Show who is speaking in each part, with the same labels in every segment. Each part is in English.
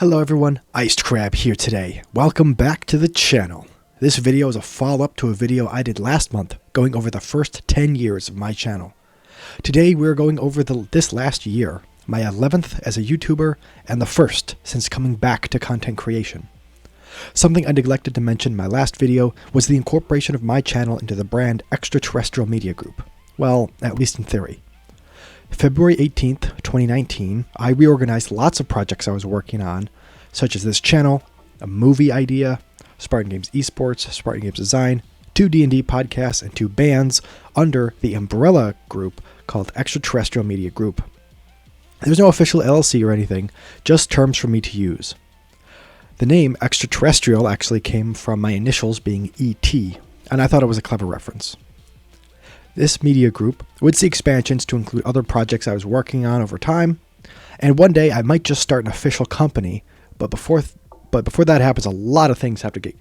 Speaker 1: Hello everyone, Iced Crab here today. Welcome back to the channel. This video is a follow-up to a video I did last month, going over the first 10 years of my channel. Today we're going over this last year, my 11th as a YouTuber, and the first since coming back to content creation. Something I neglected to mention in my last video was the incorporation of my channel into the brand Extraterrestrial Media Group. Well, at least in theory. February 18th, 2019, I reorganized lots of projects I was working on, such as this channel, a movie idea, Spartan Games Esports, Spartan Games Design, 2 D&D podcasts, and 2 bands under the umbrella group called Extraterrestrial Media Group. There's no official LLC or anything, just terms for me to use. The name Extraterrestrial actually came from my initials being ET, and I thought it was a clever reference. This media group would see expansions to include other projects I was working on over time, and one day I might just start an official company, but before that happens, a lot of things have to get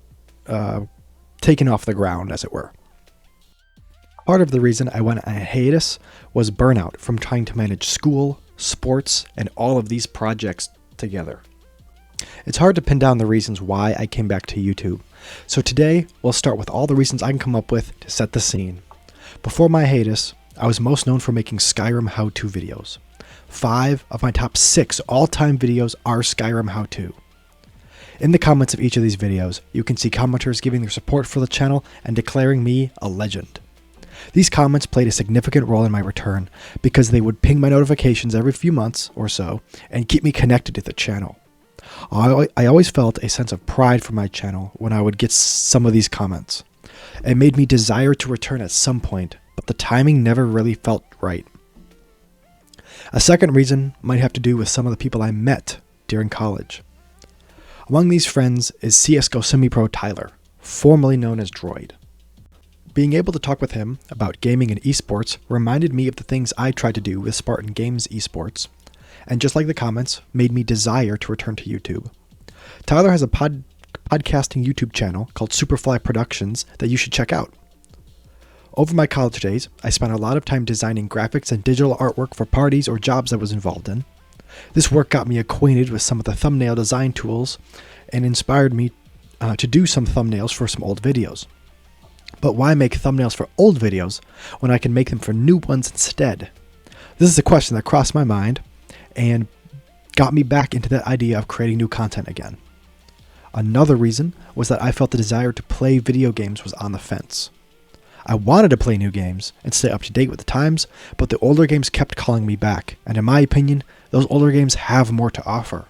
Speaker 1: taken off the ground, as it were. Part of the reason I went on a hiatus was burnout from trying to manage school, sports, and all of these projects together. It's hard to pin down the reasons why I came back to YouTube, so today we'll start with all the reasons I can come up with to set the scene. Before my hiatus, I was most known for making Skyrim how-to videos. 5 of my top 6 all-time videos are Skyrim how-to. In the comments of each of these videos, you can see commenters giving their support for the channel and declaring me a legend. These comments played a significant role in my return because they would ping my notifications every few months or so and keep me connected to the channel. I always felt a sense of pride for my channel when I would get some of these comments. It made me desire to return at some point, but the timing never really felt right. A second reason might have to do with some of the people I met during college. Among these friends is CSGO semi-pro Tyler, formerly known as Droid. Being able to talk with him about gaming and esports reminded me of the things I tried to do with Spartan Games Esports, and just like the comments, made me desire to return to YouTube. Tyler has a podcasting YouTube channel called Superfly Productions that you should check out. Over my college days, I spent a lot of time designing graphics and digital artwork for parties or jobs I was involved in. This work got me acquainted with some of the thumbnail design tools and inspired me to do some thumbnails for some old videos. But why make thumbnails for old videos when I can make them for new ones instead? This is a question that crossed my mind and got me back into that idea of creating new content again. Another reason was that I felt the desire to play video games was on the fence. I wanted to play new games and stay up to date with the times, but the older games kept calling me back, and in my opinion, those older games have more to offer.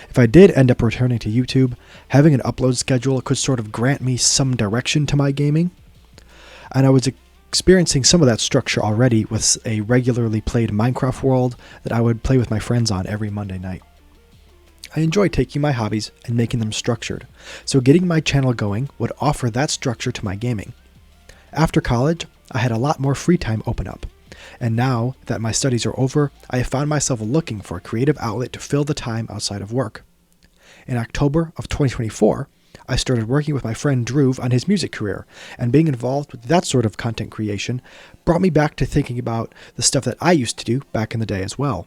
Speaker 1: If I did end up returning to YouTube, having an upload schedule could sort of grant me some direction to my gaming, and I was experiencing some of that structure already with a regularly played Minecraft world that I would play with my friends on every Monday night. I enjoy taking my hobbies and making them structured, so getting my channel going would offer that structure to my gaming. After college, I had a lot more free time open up, and now that my studies are over, I have found myself looking for a creative outlet to fill the time outside of work. In October of 2024, I started working with my friend Drew on his music career, and being involved with that sort of content creation brought me back to thinking about the stuff that I used to do back in the day as well.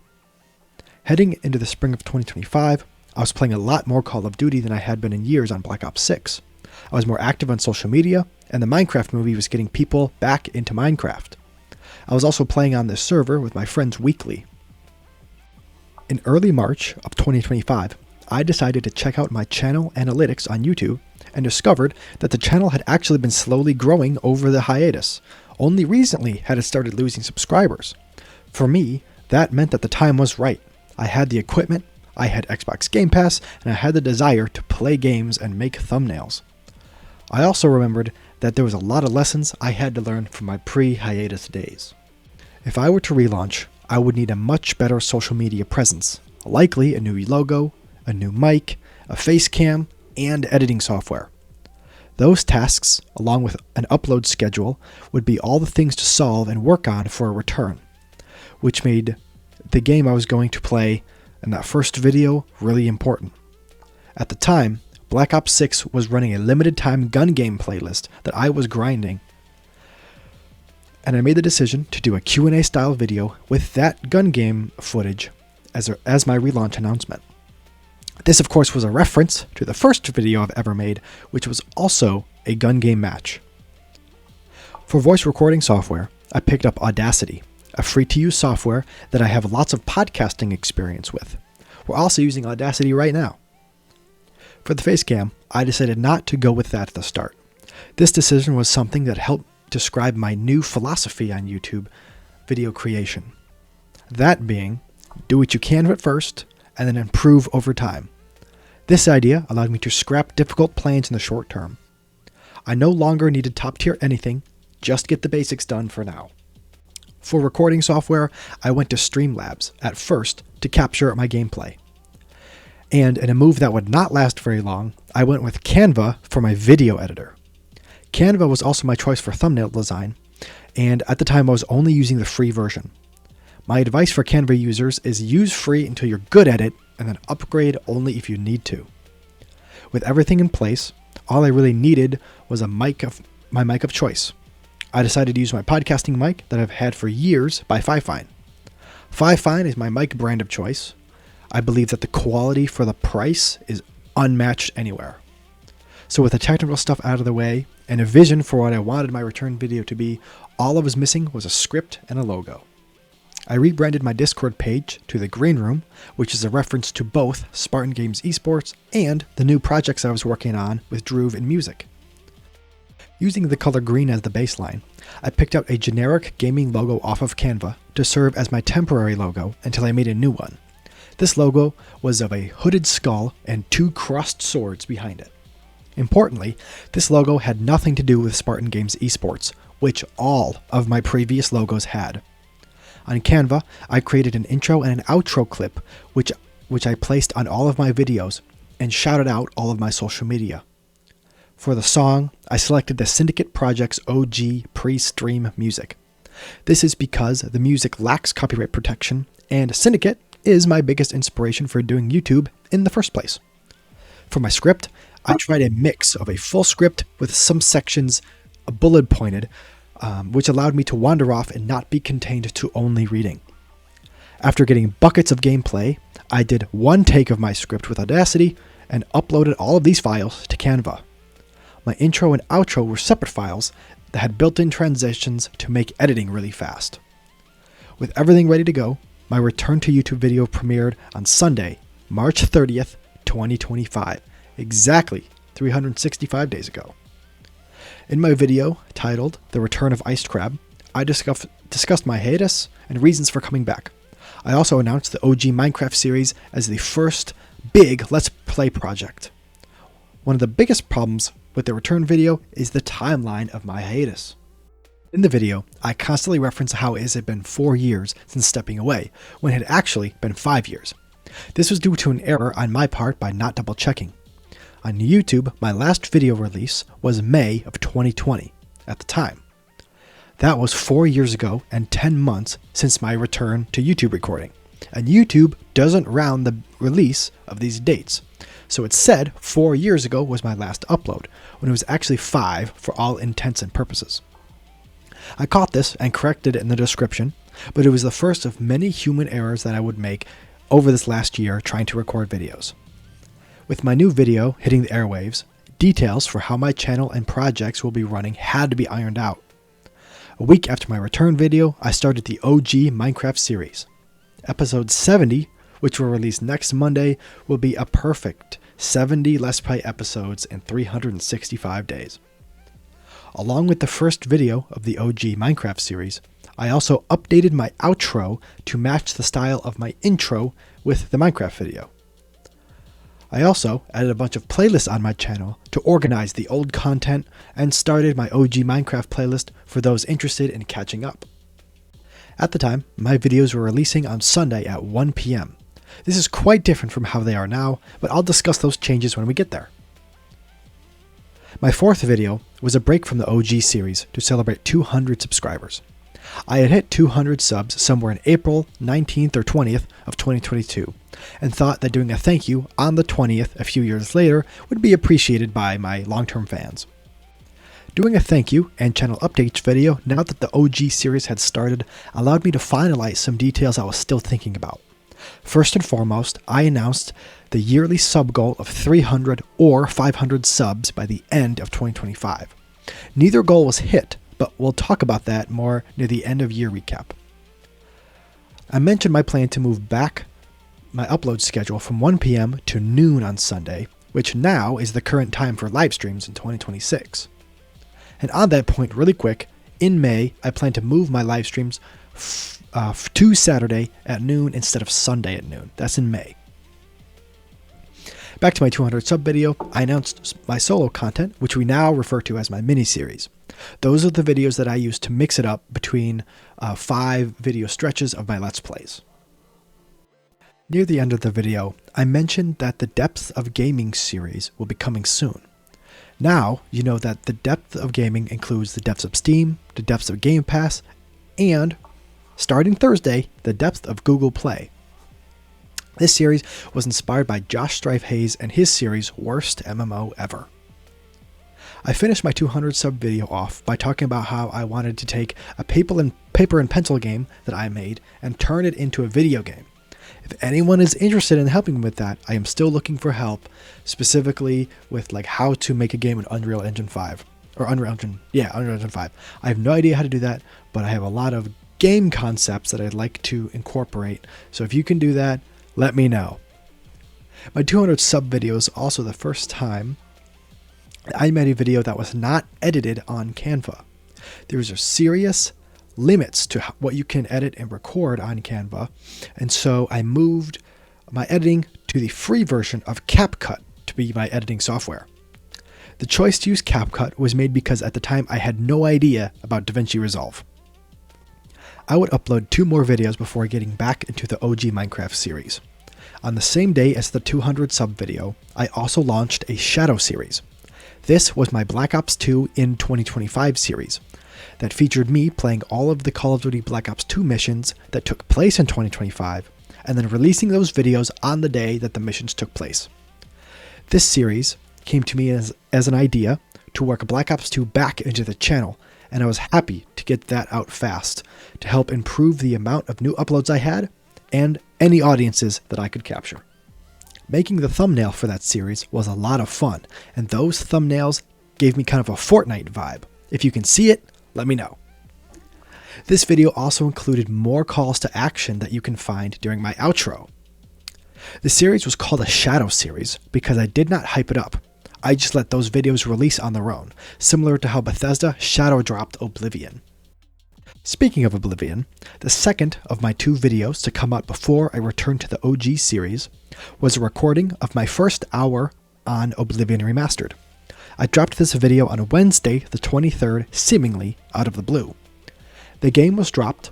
Speaker 1: Heading into the spring of 2025, I was playing a lot more Call of Duty than I had been in years on Black Ops 6. I was more active on social media, and the Minecraft movie was getting people back into Minecraft. I was also playing on this server with my friends weekly. In early March of 2025, I decided to check out my channel analytics on YouTube and discovered that the channel had actually been slowly growing over the hiatus. Only recently had it started losing subscribers. For me, that meant that the time was right. I had the equipment, I had Xbox Game Pass, and I had the desire to play games and make thumbnails. I also remembered that there was a lot of lessons I had to learn from my pre-hiatus days. If I were to relaunch, I would need a much better social media presence, likely a new logo, a new mic, a face cam, and editing software. Those tasks, along with an upload schedule, would be all the things to solve and work on for a return, which made the game I was going to play in that first video really important. At the time, Black Ops 6 was running a limited time gun game playlist that I was grinding, and I made the decision to do a Q&A style video with that gun game footage as my relaunch announcement. This, of course, was a reference to the first video I've ever made, which was also a gun game match. For voice recording software, I picked up Audacity, a free-to-use software that I have lots of podcasting experience with. We're also using Audacity right now. For the face cam, I decided not to go with that at the start. This decision was something that helped describe my new philosophy on YouTube video creation. That being, do what you can at first, and then improve over time. This idea allowed me to scrap difficult plans in the short term. I no longer needed top-tier anything, just get the basics done for now. For recording software, I went to Streamlabs at first to capture my gameplay. And in a move that would not last very long, I went with Canva for my video editor. Canva was also my choice for thumbnail design, and at the time I was only using the free version. My advice for Canva users is use free until you're good at it, and then upgrade only if you need to. With everything in place, all I really needed was my mic of choice. I decided to use my podcasting mic that I've had for years by Fifine. Fifine is my mic brand of choice. I believe that the quality for the price is unmatched anywhere. So with the technical stuff out of the way and a vision for what I wanted my return video to be, all I was missing was a script and a logo. I rebranded my Discord page to the Green Room, which is a reference to both Spartan Games Esports and the new projects I was working on with Druve and music. Using the color green as the baseline, I picked out a generic gaming logo off of Canva to serve as my temporary logo until I made a new one. This logo was of a hooded skull and 2 crossed swords behind it. Importantly, this logo had nothing to do with Spartan Games Esports, which all of my previous logos had. On Canva, I created an intro and an outro clip, which I placed on all of my videos and shouted out all of my social media. For the song, I selected the Syndicate Project's OG pre-stream music. This is because the music lacks copyright protection, and Syndicate is my biggest inspiration for doing YouTube in the first place. For my script, I tried a mix of a full script with some sections bullet pointed, which allowed me to wander off and not be contained to only reading. After getting buckets of gameplay, I did one take of my script with Audacity and uploaded all of these files to Canva. My intro and outro were separate files that had built-in transitions to make editing really fast. With everything ready to go, my return to YouTube video premiered on Sunday, March 30th, 2025, exactly 365 days ago. In my video, titled The Return of Iced Crab, I discussed my hiatus and reasons for coming back. I also announced the OG Minecraft series as the first big Let's Play project. One of the biggest problems with the return video is the timeline of my hiatus. In the video, I constantly reference how it had been 4 years since stepping away, when it had actually been 5 years. This was due to an error on my part by not double checking. On YouTube, my last video release was May of 2020 at the time. That was 4 years ago and 10 months since my return to YouTube recording. And YouTube doesn't round the release of these dates. So it said 4 years ago was my last upload, when it was actually 5 for all intents and purposes. I caught this and corrected it in the description, but it was the first of many human errors that I would make over this last year trying to record videos. With my new video hitting the airwaves, details for how my channel and projects will be running had to be ironed out. A week after my return video, I started the OG Minecraft series. Episode 70, which will release next Monday, will be a perfect 70 Let's Play episodes in 365 days. Along with the first video of the OG Minecraft series, I also updated my outro to match the style of my intro with the Minecraft video. I also added a bunch of playlists on my channel to organize the old content and started my OG Minecraft playlist for those interested in catching up. At the time, my videos were releasing on Sunday at 1 p.m. This is quite different from how they are now, but I'll discuss those changes when we get there. My fourth video was a break from the OG series to celebrate 200 subscribers. I had hit 200 subs somewhere in April 19th or 20th of 2022 and thought that doing a thank you on the 20th a few years later would be appreciated by my long-term fans. Doing a thank you and channel updates video now that the OG series had started allowed me to finalize some details I was still thinking about. First and foremost, I announced the yearly sub goal of 300 or 500 subs by the end of 2025. Neither goal was hit, but we'll talk about that more near the end of year recap. I mentioned my plan to move back my upload schedule from 1 p.m. to noon on Sunday, which now is the current time for live streams in 2026. And on that point, really quick, in May, I plan to move my live streams to Saturday at noon instead of Sunday at noon. That's in May. Back to my 200 sub video, I announced my solo content, which we now refer to as my mini-series. Those are the videos that I use to mix it up between 5 video stretches of my Let's Plays. Near the end of the video, I mentioned that the Depth of Gaming series will be coming soon. Now, you know that the Depth of Gaming includes the Depths of Steam, the Depths of Game Pass, and, starting Thursday, the Depth of Google Play. This series was inspired by Josh Strife Hayes and his series Worst MMO Ever. I finished my 200 sub video off by talking about how I wanted to take a paper and pencil game that I made and turn it into a video game. If anyone is interested in helping with that, I am still looking for help, specifically with like how to make a game in Unreal Engine 5 or Unreal Engine 5. I have no idea how to do that, but I have a lot of game concepts that I'd like to incorporate. So if you can do that, let me know. My 200 sub video is also the first time I made a video that was not edited on Canva. There's a serious limits to what you can edit and record on Canva, and so I moved my editing to the free version of CapCut to be my editing software. The choice to use CapCut was made because at the time I had no idea about DaVinci Resolve. I would upload 2 more videos before getting back into the OG Minecraft series. On the same day as the 200 sub video, I also launched a Shadow series. This was my Black Ops 2 in 2025 series that featured me playing all of the Call of Duty Black Ops 2 missions that took place in 2025, and then releasing those videos on the day that the missions took place. This series came to me as an idea to work Black Ops 2 back into the channel, and I was happy to get that out fast to help improve the amount of new uploads I had and any audiences that I could capture. Making the thumbnail for that series was a lot of fun, and those thumbnails gave me kind of a Fortnite vibe. If you can see it, let me know. This video also included more calls to action that you can find during my outro. The series was called a Shadow series because I did not hype it up. I just let those videos release on their own, similar to how Bethesda shadow dropped Oblivion. Speaking of Oblivion, the second of my 2 videos to come out before I returned to the OG series was a recording of my first hour on Oblivion Remastered. I dropped this video on Wednesday the 23rd, seemingly out of the blue. The game was dropped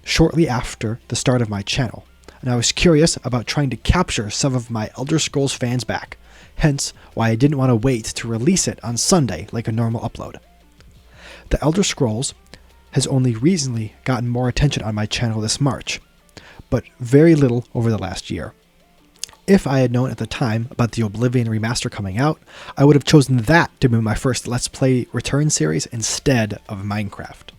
Speaker 1: shortly after the start of my channel, and I was curious about trying to capture some of my Elder Scrolls fans back, hence why I didn't want to wait to release it on Sunday like a normal upload. The Elder Scrolls has only recently gotten more attention on my channel this March, but very little over the last year. If I had known at the time about the Oblivion remaster coming out, I would have chosen that to be my first Let's Play return series instead of Minecraft.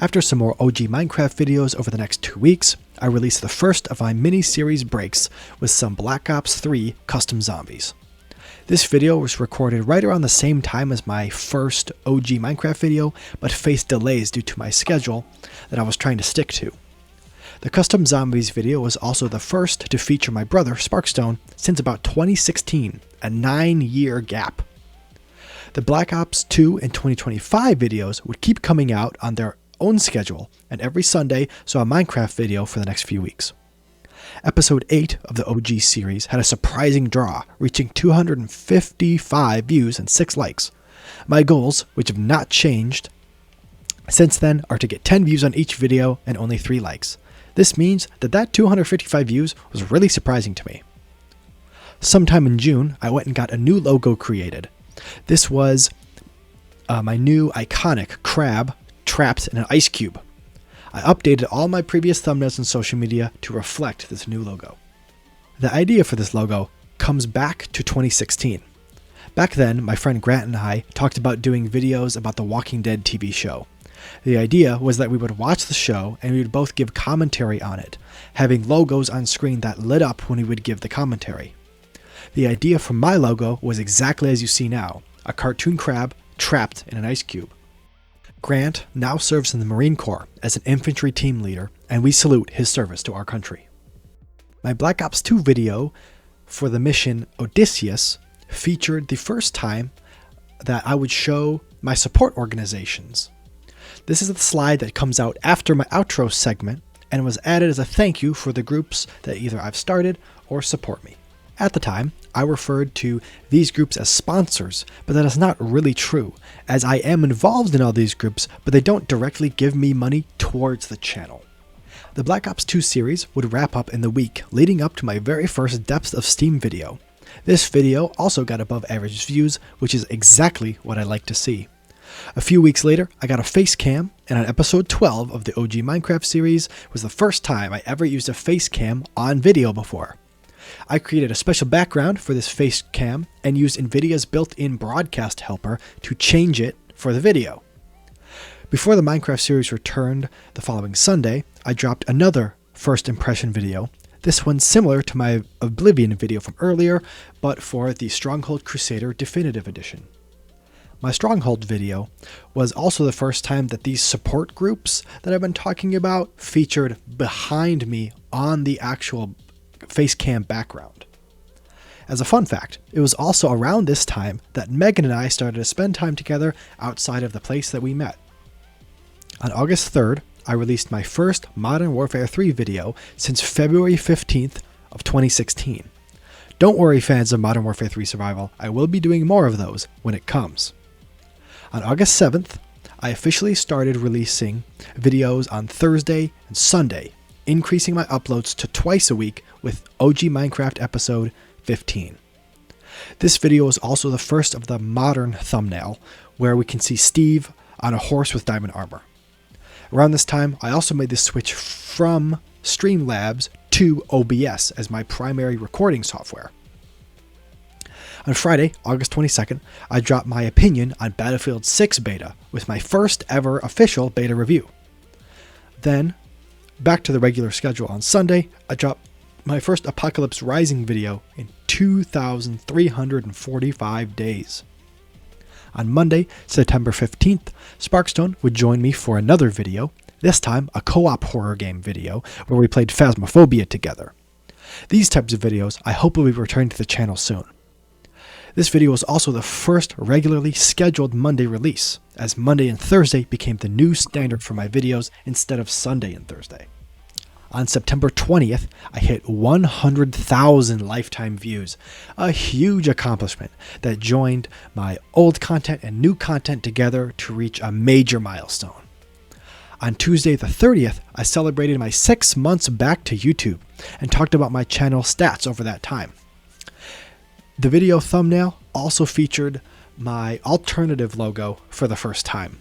Speaker 1: After some more OG Minecraft videos over the next 2 weeks, I released the first of my mini-series breaks with some Black Ops 3 custom zombies. This video was recorded right around the same time as my first OG Minecraft video, but faced delays due to my schedule that I was trying to stick to. The Custom Zombies video was also the first to feature my brother, Sparkstone, since about 2016, a 9-year gap. The Black Ops 2 and 2025 videos would keep coming out on their own schedule, and every Sunday saw a Minecraft video for the next few weeks. Episode 8 of the OG series had a surprising draw, reaching 255 views and 6 likes. My goals, which have not changed since then, are to get 10 views on each video and only 3 likes. This means that 255 views was really surprising to me. Sometime in June, I went and got a new logo created. This was my new iconic crab trapped in an ice cube. I updated all my previous thumbnails and social media to reflect this new logo. The idea for this logo comes back to 2016. Back then, my friend Grant and I talked about doing videos about the Walking Dead TV show. The idea was that we would watch the show and we would both give commentary on it, having logos on screen that lit up when we would give the commentary. The idea for my logo was exactly as you see now, a cartoon crab trapped in an ice cube. Grant now serves in the Marine Corps as an infantry team leader, and we salute his service to our country. My Black Ops 2 video for the mission Odysseus featured the first time that I would show my support organizations. This is the slide that comes out after my outro segment and was added as a thank you for the groups that either I've started or support me. At the time, I referred to these groups as sponsors, but that is not really true, as I am involved in all these groups, but they don't directly give me money towards the channel. The Black Ops 2 series would wrap up in the week leading up to my very first Depths of Steam video. This video also got above average views, which is exactly what I like to see. A few weeks later, I got a face cam, and on episode 12 of the OG Minecraft series was the first time I ever used a face cam on video before. I created a special background for this face cam and used NVIDIA's built-in broadcast helper to change it for the video. Before the Minecraft series returned the following Sunday, I dropped another first impression video, this one similar to my Oblivion video from earlier, but for the Stronghold Crusader Definitive Edition. My Stronghold video was also the first time that these support groups that I've been talking about featured behind me on the actual facecam background. As a fun fact, it was also around this time that Megan and I started to spend time together outside of the place that we met. On August 3rd, I released my first Modern Warfare 3 video since February 15th of 2016. Don't worry, fans of Modern Warfare 3 Survival, I will be doing more of those when it comes. On August 7th, I officially started releasing videos on Thursday and Sunday, increasing my uploads to twice a week with OG Minecraft episode 15. This video is also the first of the modern thumbnail, where we can see Steve on a horse with diamond armor. Around this time, I also made the switch from Streamlabs to OBS as my primary recording software. On Friday, August 22nd, I dropped my opinion on Battlefield 6 beta with my first ever official beta review. Then, back to the regular schedule on Sunday, I dropped my first Apocalypse Rising video in 2,345 days. On Monday, September 15th, Sparkstone would join me for another video, this time a co-op horror game video where we played Phasmophobia together. These types of videos I hope will be returning to the channel soon. This video was also the first regularly scheduled Monday release, as Monday and Thursday became the new standard for my videos instead of Sunday and Thursday. On September 20th, I hit 100,000 lifetime views, a huge accomplishment that joined my old content and new content together to reach a major milestone. On Tuesday the 30th, I celebrated my 6 months back to YouTube and talked about my channel stats over that time. The video thumbnail also featured my alternative logo for the first time.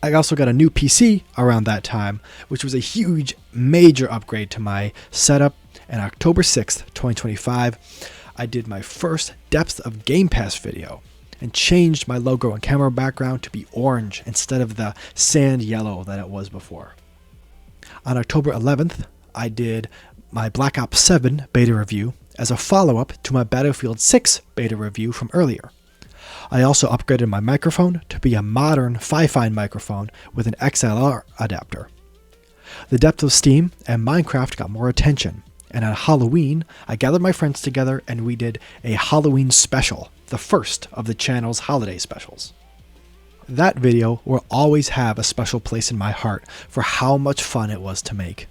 Speaker 1: I also got a new PC around that time, which was a huge, major upgrade to my setup. And October 6th, 2025, I did my first Depth of Game Pass video and changed my logo and camera background to be orange instead of the sand yellow that it was before. On October 11th, I did my Black Ops 7 beta review as a follow-up to my Battlefield 6 beta review from earlier. I also upgraded my microphone to be a modern Fi-Fine microphone with an XLR adapter. The Depth of Steam and Minecraft got more attention, and on Halloween, I gathered my friends together and we did a Halloween special, the first of the channel's holiday specials. That video will always have a special place in my heart for how much fun it was to make.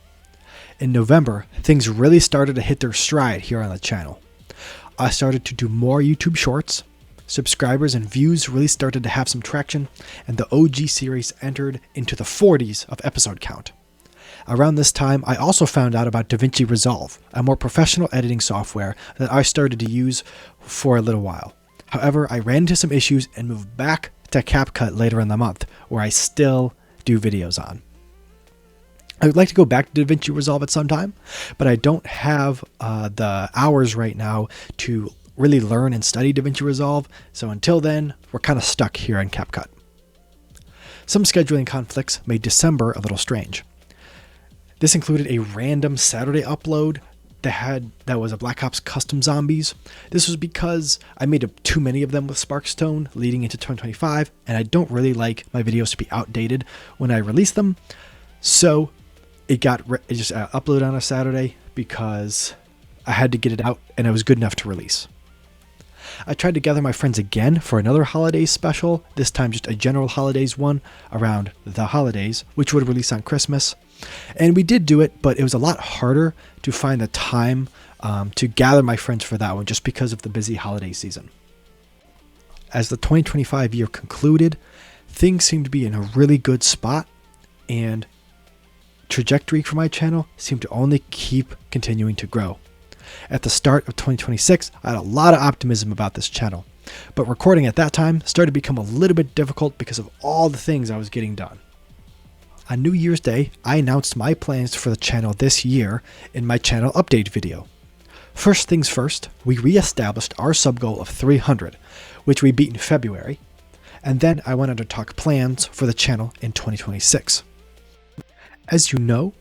Speaker 1: In November, things really started to hit their stride here on the channel. I started to do more YouTube shorts, subscribers and views really started to have some traction, and the OG series entered into the 40s of episode count. Around this time, I also found out about DaVinci Resolve, a more professional editing software that I started to use for a little while. However, I ran into some issues and moved back to CapCut later in the month, where I still do videos on. I would like to go back to DaVinci Resolve at some time, but I don't have the hours right now to really learn and study DaVinci Resolve, so until then, we're kind of stuck here in CapCut. Some scheduling conflicts made December a little strange. This included a random Saturday upload that was a Black Ops Custom Zombies. This was because I made too many of them with Sparkstone leading into 2025, and I don't really like my videos to be outdated when I release them. So it just uploaded on a Saturday because I had to get it out and it was good enough to release. I tried to gather my friends again for another holidays special, this time just a general holidays one around the holidays, which would release on Christmas. And we did do it, but it was a lot harder to find the time to gather my friends for that one just because of the busy holiday season. As the 2025 year concluded, things seemed to be in a really good spot, and trajectory for my channel seemed to only keep continuing to grow. At the start of 2026, I had a lot of optimism about this channel, but recording at that time started to become a little bit difficult because of all the things I was getting done. On New Year's Day, I announced my plans for the channel this year in my channel update video. First things first, we re-established our sub goal of 300, which we beat in February, and then I went on to talk plans for the channel in 2026. As you know,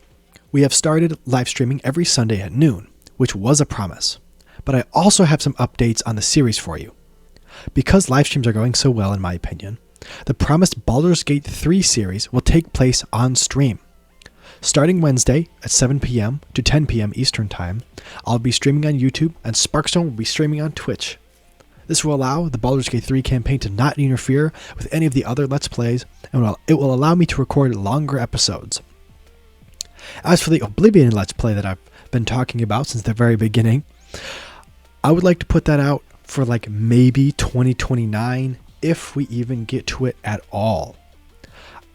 Speaker 1: we have started live streaming every Sunday at noon, which was a promise, but I also have some updates on the series for you. Because live streams are going so well in my opinion, the promised Baldur's Gate 3 series will take place on stream. Starting Wednesday at 7 p.m. to 10 p.m. Eastern Time, I'll be streaming on YouTube and Sparkstone will be streaming on Twitch. This will allow the Baldur's Gate 3 campaign to not interfere with any of the other Let's Plays, and it will allow me to record longer episodes. As for the Oblivion Let's Play that I've been talking about since the very beginning, I would like to put that out for like maybe 2029, if we even get to it at all.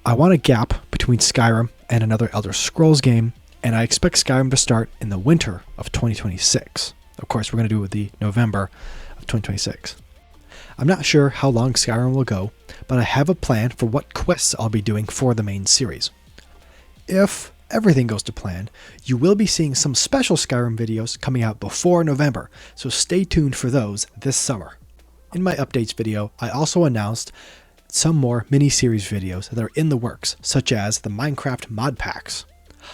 Speaker 1: I want a gap between Skyrim and another Elder Scrolls game, and I expect Skyrim to start in the winter of 2026. Of course, we're going to do it the November of 2026. I'm not sure how long Skyrim will go, but I have a plan for what quests I'll be doing for the main series. If everything goes to plan, you will be seeing some special Skyrim videos coming out before November, so stay tuned for those this summer. In my updates video, I also announced some more mini-series videos that are in the works, such as the Minecraft mod packs.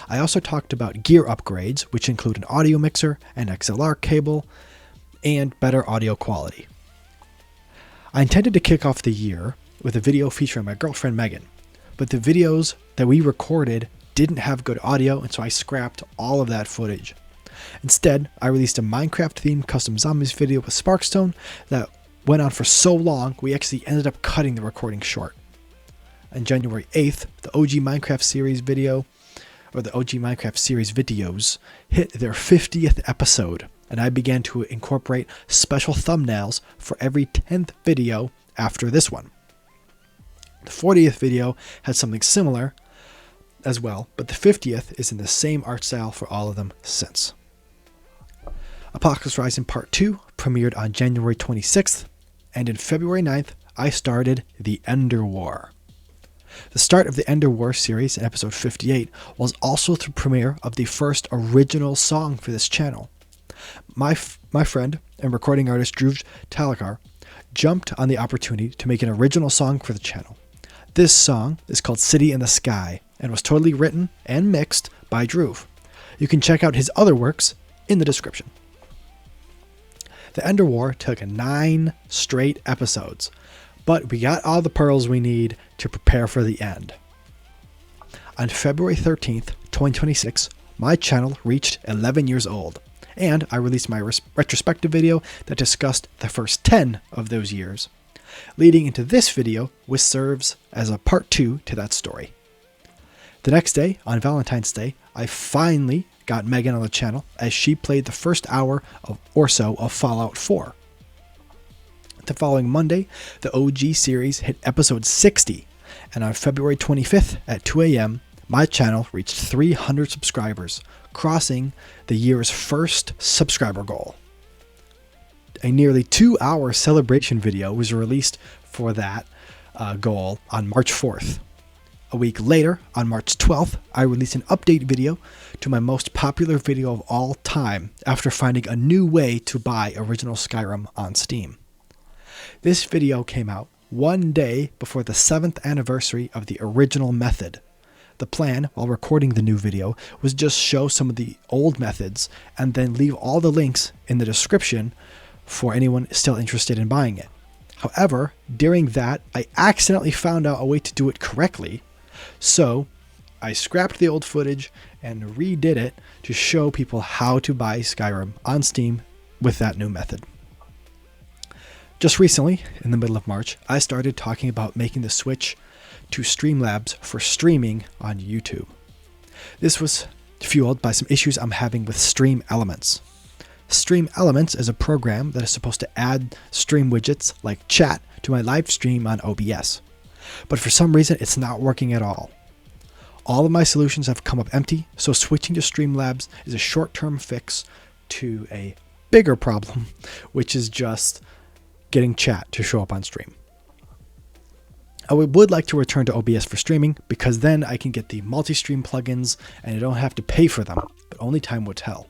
Speaker 1: I also talked about gear upgrades, which include an audio mixer, an XLR cable, and better audio quality. I intended to kick off the year with a video featuring my girlfriend Megan, but the videos that we recorded didn't have good audio, and so I scrapped all of that footage. Instead, I released a Minecraft-themed custom zombies video with Sparkstone that went on for so long, we actually ended up cutting the recording short. On January 8th, the OG Minecraft series video, or the OG Minecraft series videos, hit their 50th episode, and I began to incorporate special thumbnails for every 10th video after this one. The 40th video had something similar as well, but the 50th is in the same art style for all of them since. Apocalypse Rising Part 2 premiered on January 26th, and in February 9th, I started The Ender War. The start of the Ender War series in episode 58 was also the premiere of the first original song for this channel. My friend and recording artist Drew Talakar jumped on the opportunity to make an original song for the channel. This song is called City in the Sky and was totally written and mixed by Drew. You can check out his other works in the description. The Ender War took 9 straight episodes, but we got all the pearls we need to prepare for the end. On February 13th, 2026, my channel reached 11 years old, and I released my retrospective video that discussed the first 10 of those years, leading into this video, which serves as a part 2 to that story. The next day, on Valentine's Day, I finally got Megan on the channel as she played the first hour or so of Fallout 4. The following Monday, the OG series hit episode 60, and on February 25th at 2 a.m., my channel reached 300 subscribers, crossing the year's first subscriber goal. A nearly 2-hour celebration video was released for that goal on March 4th. A week later, on March 12th, I released an update video to my most popular video of all time after finding a new way to buy original Skyrim on Steam. This video came out one day before the 7th anniversary of the original method. The plan, while recording the new video, was just show some of the old methods and then leave all the links in the description for anyone still interested in buying it. However, during that, I accidentally found out a way to do it correctly, so I scrapped the old footage and redid it to show people how to buy Skyrim on Steam with that new method. Just recently, in the middle of March, I started talking about making the switch to Streamlabs for streaming on YouTube. This was fueled by some issues I'm having with Stream Elements. Stream Elements is a program that is supposed to add stream widgets like chat to my live stream on OBS. But for some reason, it's not working at all. All of my solutions have come up empty, so switching to Streamlabs is a short-term fix to a bigger problem, which is just getting chat to show up on stream. I would like to return to OBS for streaming because then I can get the multi-stream plugins and I don't have to pay for them, but only time will tell.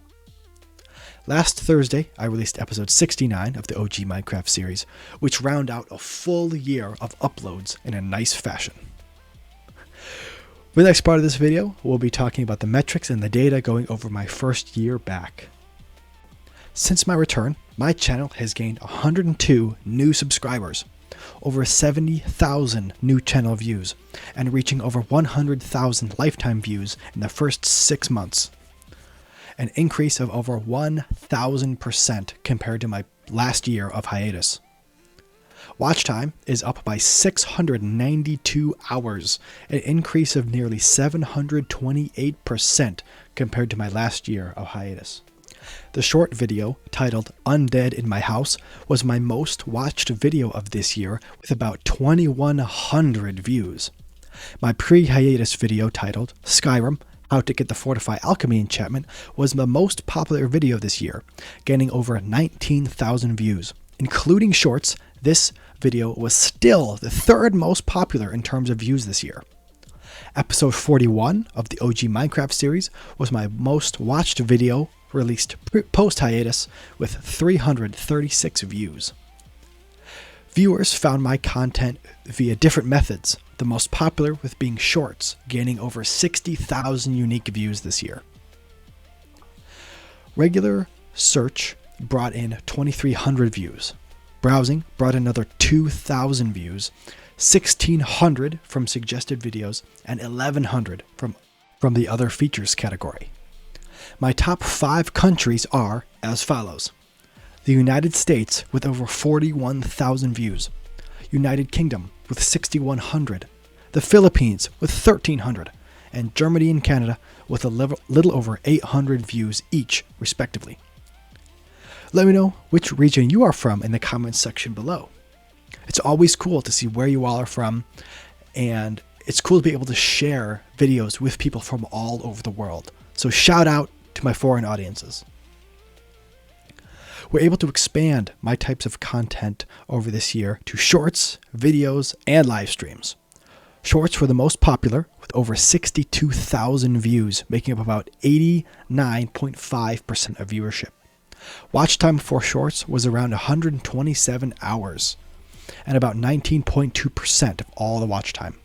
Speaker 1: Last Thursday, I released episode 69 of the OG Minecraft series, which round out a full year of uploads in a nice fashion. For the next part of this video, we'll be talking about the metrics and the data going over my first year back. Since my return, my channel has gained 102 new subscribers, over 70,000 new channel views, and reaching over 100,000 lifetime views in the first 6 months. An increase of over 1,000% compared to my last year of hiatus. Watch time is up by 692 hours, an increase of nearly 728% compared to my last year of hiatus. The short video, titled Undead in My House, was my most watched video of this year with about 2,100 views. My pre-hiatus video, titled Skyrim, How to Get the Fortify Alchemy Enchantment, was the most popular video this year, gaining over 19,000 views. Including shorts, this video was still the third most popular in terms of views this year. Episode 41 of the OG Minecraft series was my most watched video released post-hiatus with 336 views. Viewers found my content via different methods, the most popular with being shorts, gaining over 60,000 unique views this year. Regular search brought in 2,300 views. Browsing brought another 2,000 views, 1,600 from suggested videos, and 1,100 from the other features category. My top 5 countries are as follows: the United States with over 41,000 views, United Kingdom with 6,100, the Philippines with 1,300, and Germany and Canada with a little over 800 views each, respectively. Let me know which region you are from in the comments section below. It's always cool to see where you all are from, and it's cool to be able to share videos with people from all over the world. So shout out to my foreign audiences. We're able to expand my types of content over this year to shorts, videos, and live streams. Shorts were the most popular with over 62,000 views, making up about 89.5% of viewership. Watch time for shorts was around 127 hours and about 19.2% of all the watch time.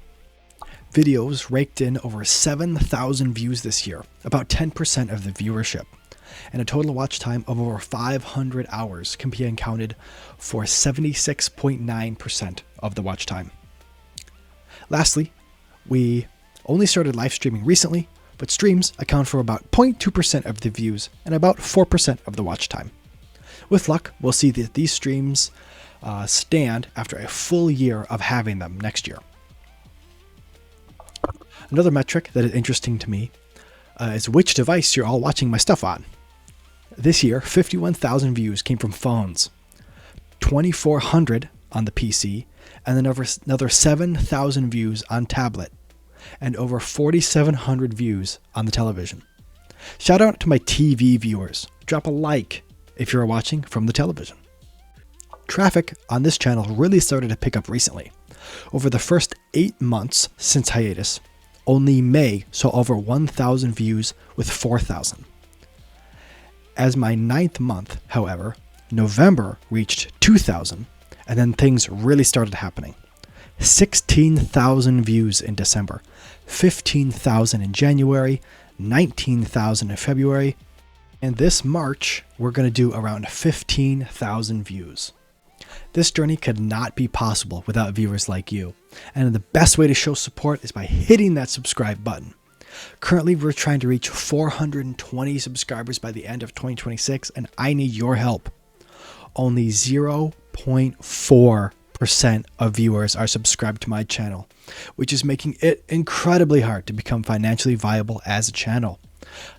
Speaker 1: Videos raked in over 7,000 views this year, about 10% of the viewership, and a total watch time of over 500 hours can be accounted for 76.9% of the watch time. Lastly, we only started live streaming recently, but streams account for about 0.2% of the views and about 4% of the watch time. With luck, we'll see that these streams stand after a full year of having them next year. Another metric that is interesting to me is which device you're all watching my stuff on. This year, 51,000 views came from phones, 2,400 on the PC, and then another 7,000 views on tablet, and over 4,700 views on the television. Shout out to my TV viewers. Drop a like if you're watching from the television. Traffic on this channel really started to pick up recently. Over the first 8 months since hiatus, only May saw over 1,000 views with 4,000. As my 9th month, however, November reached 2,000, and then things really started happening. 16,000 views in December, 15,000 in January, 19,000 in February, and this March, we're going to do around 15,000 views. This journey could not be possible without viewers like you, and the best way to show support is by hitting that subscribe button. Currently, we're trying to reach 420 subscribers by the end of 2026, and I need your help. Only 0.4% of viewers are subscribed to my channel, which is making it incredibly hard to become financially viable as a channel.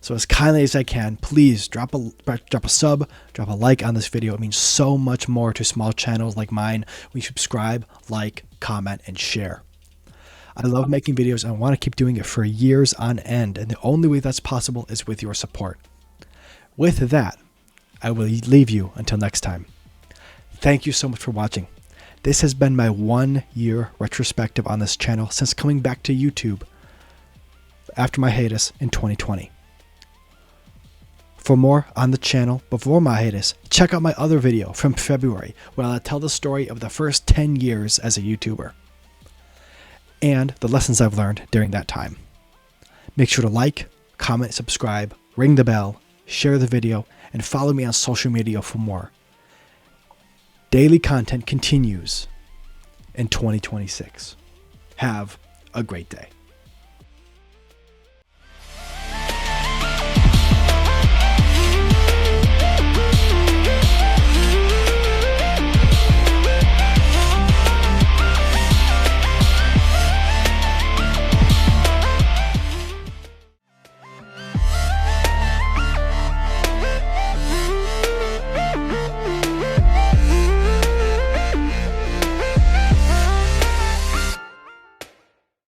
Speaker 1: So as kindly as I can, please drop a sub, drop a like on this video. It means so much more to small channels like mine when you subscribe, like, comment, and share. I love making videos and I want to keep doing it for years on end, and the only way that's possible is with your support. With that, I will leave you until next time. Thank you so much for watching. This has been my 1-year retrospective on this channel since coming back to YouTube after my hiatus in 2020. For more on the channel before my hiatus, check out my other video from February where I tell the story of the first 10 years as a YouTuber and the lessons I've learned during that time. Make sure to like, comment, subscribe, ring the bell, share the video, and follow me on social media for more. Daily content continues in 2026. Have a great day.